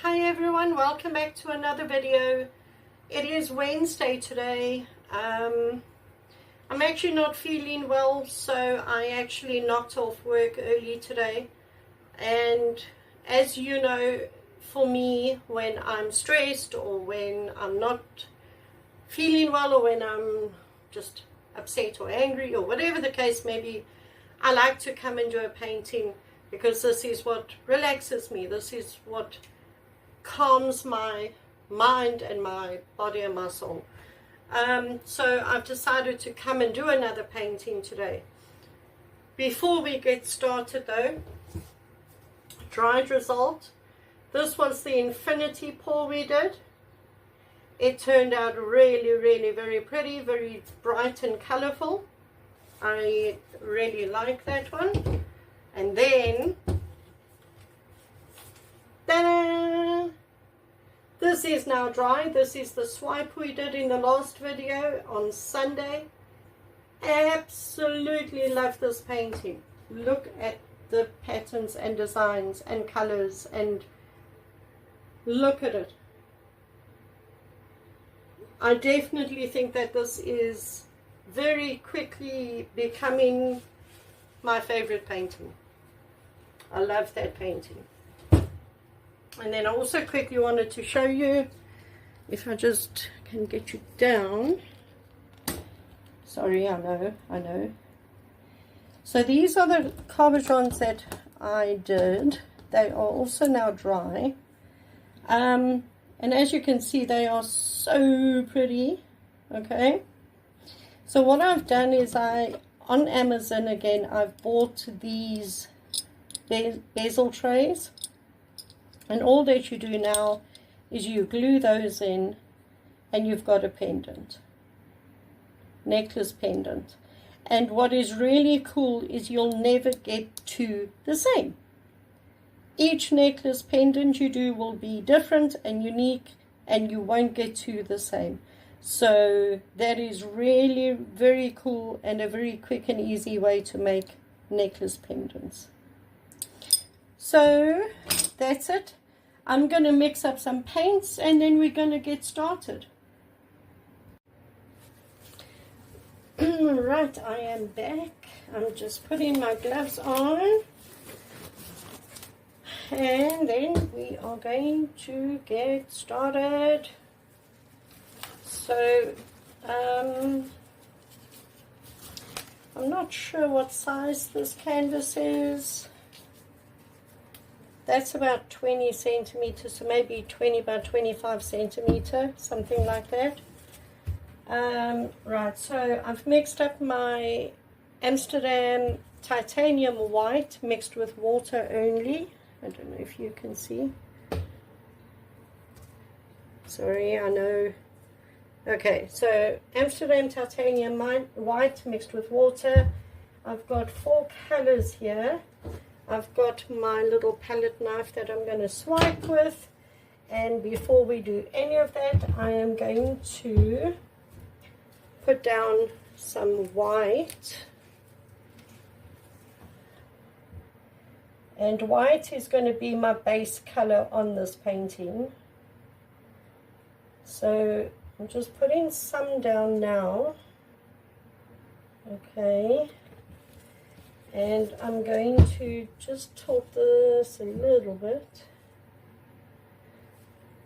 Hi everyone, welcome back to another video. It is Wednesday today. I'm actually not feeling well, so I actually knocked off work early today. And as you know, for me, when I'm stressed or when I'm not feeling well or when I'm just upset or angry or whatever the case may be, I like to come and do a painting because this is what relaxes me. This is what calms my mind and my body and my soul. So I've decided to come and do another painting today. Before we get started though, dried result. This was the infinity pour we did. It turned out really very pretty, very bright and colorful. I really like that one. And then ta-da! This is now dry. This is the swipe we did in the last video on Sunday. Absolutely love this painting. Look at the patterns and designs and colors and look at it. I definitely think that this is very quickly becoming my favorite painting. I love that painting. And then I also quickly wanted to show you, if I just can get you down. Sorry, I know. So these are the cabochons that I did. They are also now dry. And as you can see, they are so pretty. Okay. So what I've done is on Amazon again, I've bought these bezel trays. And all that you do now is you glue those in and you've got a pendant. Necklace pendant. And what is really cool is you'll never get two the same. Each necklace pendant you do will be different and unique and you won't get two the same. So that is really very cool and a very quick and easy way to make necklace pendants. So that's it. I'm going to mix up some paints and then we're going to get started. Right, I am back. I'm just putting my gloves on. And then we are going to get started. So, I'm not sure what size this canvas is. That's about 20 centimeters, so maybe 20 by 25 centimeter, something like that. Right, so I've mixed up my Amsterdam titanium white mixed with water only. I don't know if you can see. Sorry, I know. Okay, so Amsterdam titanium white mixed with water. I've got 4 colors here. I've got my little palette knife that I'm going to swipe with, and before we do any of that, I am going to put down some white, and white is going to be my base color on this painting. So I'm just putting some down now. Okay. And I'm going to just tilt this a little bit.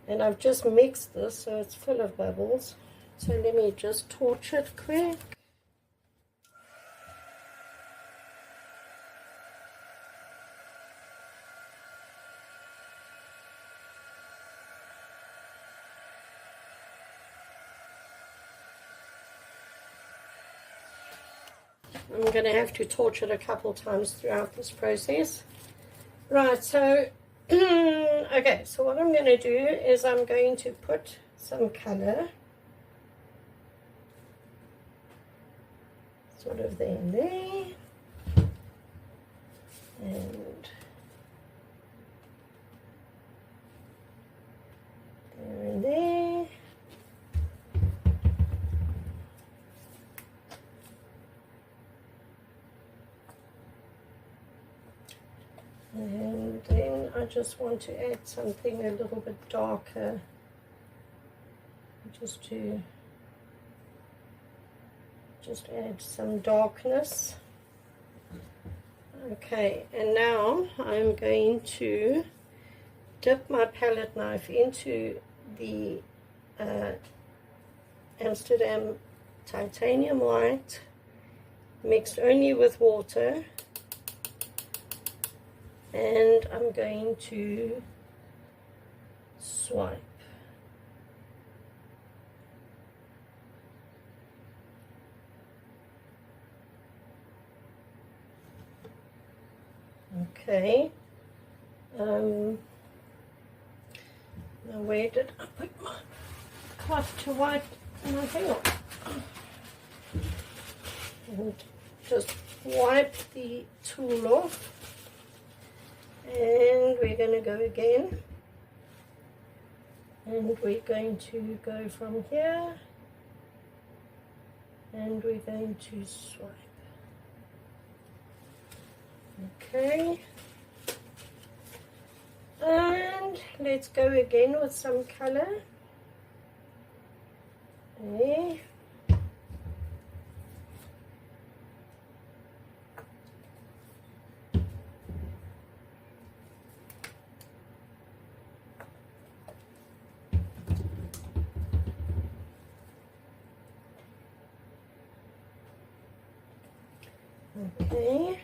And I've just mixed this, so it's full of bubbles. So let me just torch it quick. I'm going to have to torch it a couple times throughout this process. Right, so, okay, so what I'm going to do is I'm going to put some color sort of there and there. And there and there. And then then I just want to add something a little bit darker, just add some darkness. Okay, and now I'm going to dip my palette knife into the Amsterdam titanium white, mixed only with water, and I'm going to swipe. Okay. Now where did I put my cloth to wipe my thing off? And just wipe the tool off. And we're going to go again. And we're going to go from here. And we're going to swipe. Okay, and let's go again with some color. Okay. Okay.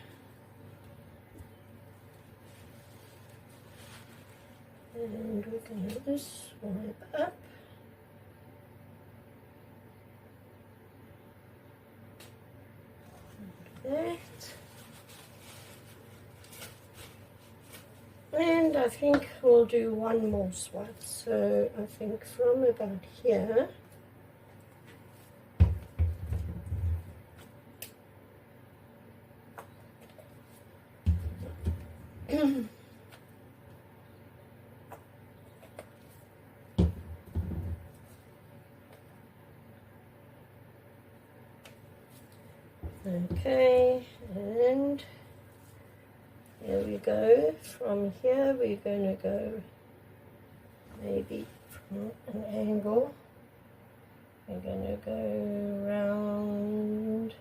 And we're going to swipe up. Like that. And I think we'll do one more swipe. So I think from about here. Okay, and here we go. From here we're going to go maybe from an angle. We're going to go round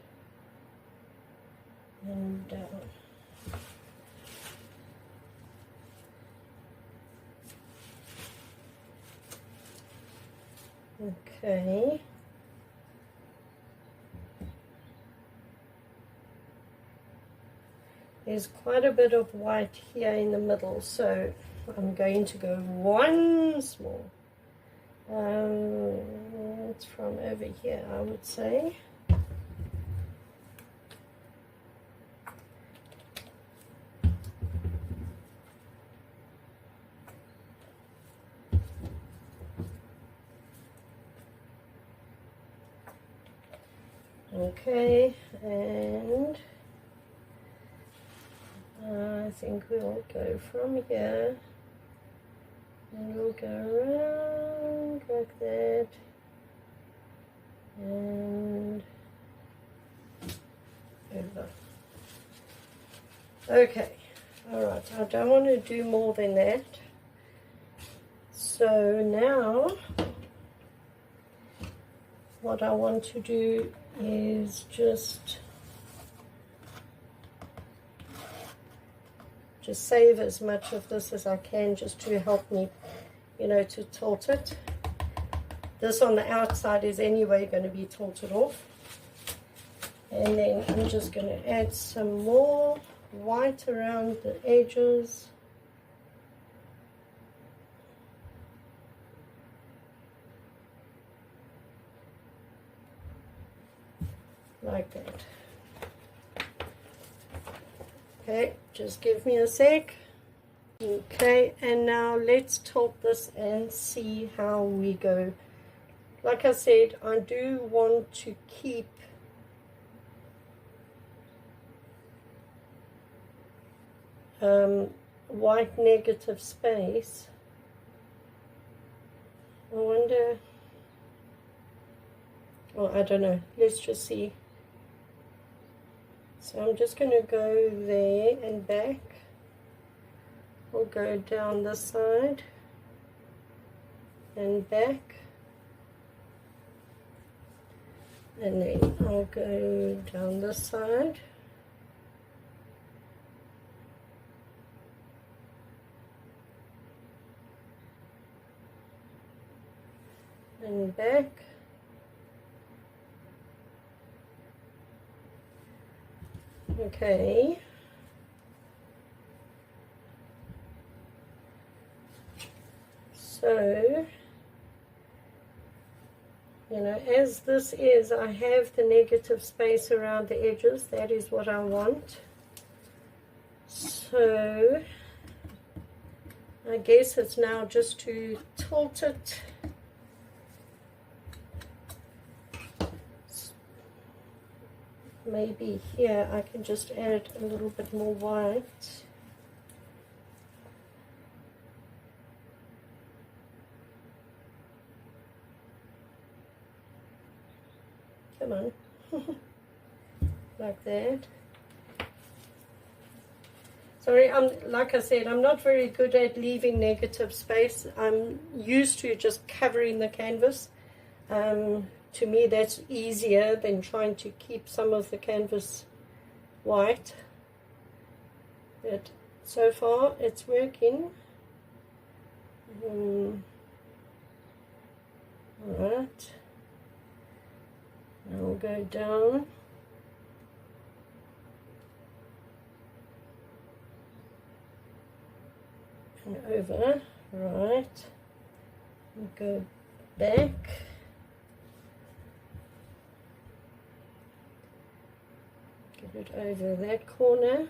and down. Okay. There's quite a bit of white here in the middle, so I'm going to go once more. It's from over here, I would say. Okay, and I think we'll go from here and we'll go around like that and over. Okay, alright, I don't want to do more than that. So now what I want to do is just save as much of this as I can, just to help me, you know, to tilt it. This on the outside is anyway going to be tilted off. And then I'm just going to add some more white around the edges. Like that. Okay, just give me a sec. Okay, and now let's tilt this and see how we go. Like I said, I do want to keep white negative space. I wonder, oh, I don't know, let's just see. So I'm just going to go there and back. I'll go down this side and back, and then I'll go down this side and back. Okay. So, you know, as this is, I have the negative space around the edges. That is what I want. So, I guess it's now just to tilt it. Maybe here I can just add a little bit more white. Come on. Like that. Sorry, like I said, I'm not very good at leaving negative space. I'm used to just covering the canvas. To me, that's easier than trying to keep some of the canvas white. But so far, it's working. Alright. Now we'll go down. And over. Right. We'll go back. Get it over that corner.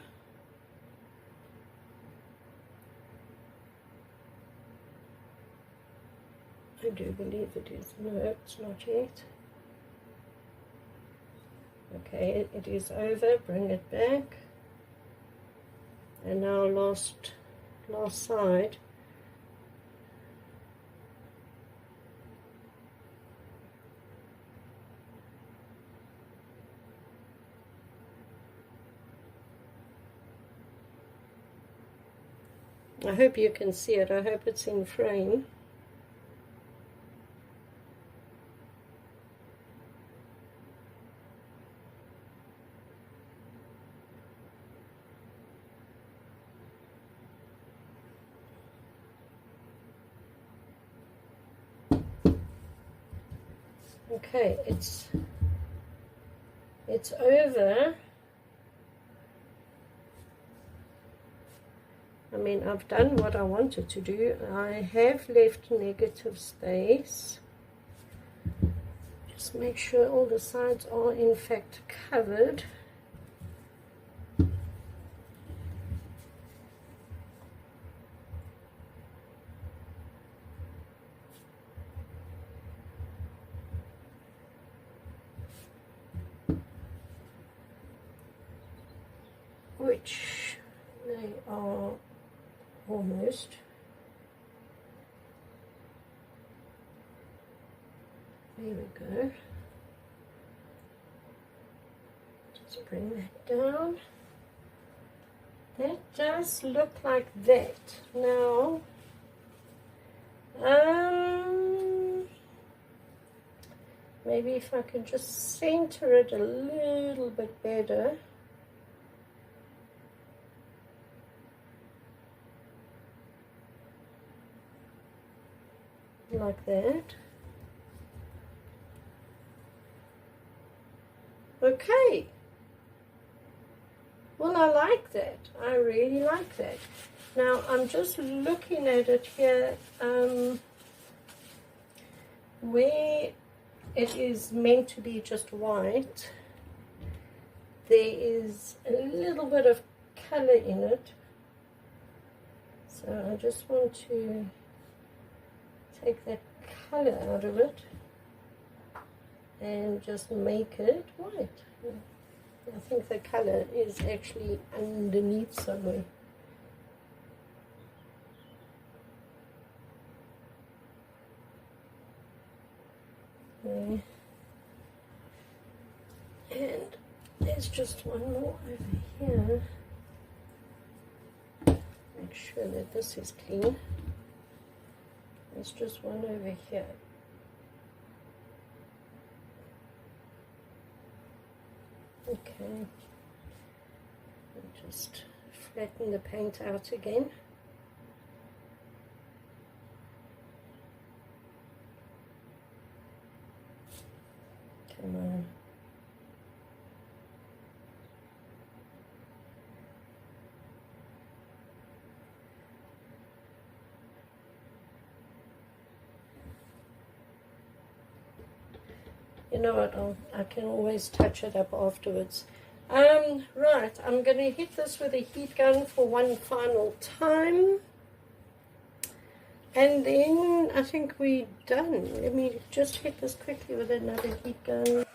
I do believe it is. No, it's not yet. Okay, it is over. Bring it back. And now last side. I hope you can see it. I hope it's in frame. Okay, it's over. I mean, I've done what I wanted to do. I have left negative space. Just make sure all the sides are in fact covered. Which they are almost. There we go. Just bring that down. That does look like that. Now, maybe if I can just center it a little bit better. Like that. Okay. Well, I like that. I really like that. Now, I'm just looking at it here, where it is meant to be just white. There is a little bit of color in it. So I just want to take that color out of it and just make it white. I think the color is actually underneath somewhere. There. And there's just one more over here. Wait make sure that this is clean. There's just one over here. Okay. Just flatten the paint out again. Come on. You know what, I can always touch it up afterwards. Right, I'm going to hit this with a heat gun for one final time. And then I think we're done. Let me just hit this quickly with another heat gun.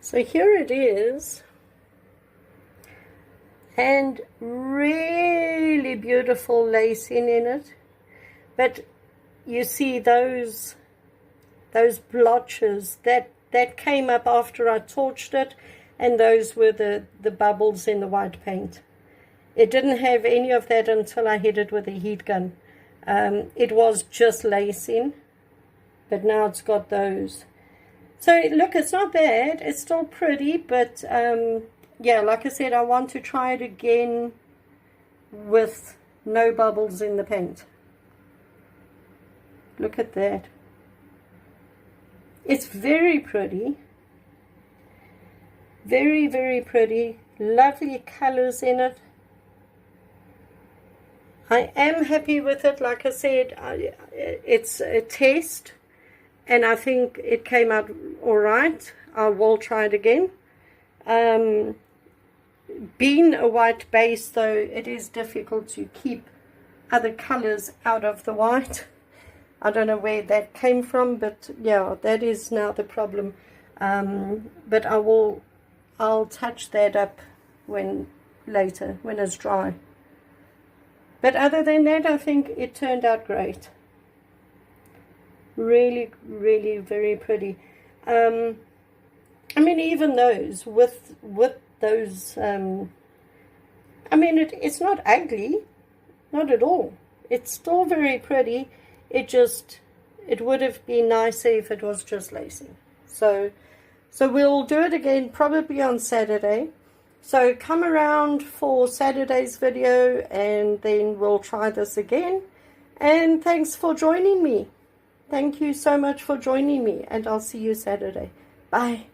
So here it is, and really beautiful lacing in it, but you see those blotches that came up after I torched it, and those were the bubbles in the white paint. It didn't have any of that until I hit it with a heat gun. It was just lacing, but now it's got those. So look, it's not bad, it's still pretty, but yeah, like I said, I want to try it again with no bubbles in the paint. Look at that. It's very pretty, very, very pretty, lovely colors in it. I am happy with it. Like I said, it's a test, and I think it came out all right. I will try it again. Being a white base, though, it is difficult to keep other colors out of the white. I don't know where that came from, but yeah, that is now the problem. But I'll touch that up later when it's dry. But other than that, I think it turned out great. Really, really very pretty. I mean, even those with those, I mean, it's not ugly, not at all. It's still very pretty. It would have been nicer if it was just lacing. So we'll do it again probably on Saturday. So come around for Saturday's video, and then we'll try this again. And thanks for joining me. Thank you so much for joining me, and I'll see you Saturday. Bye.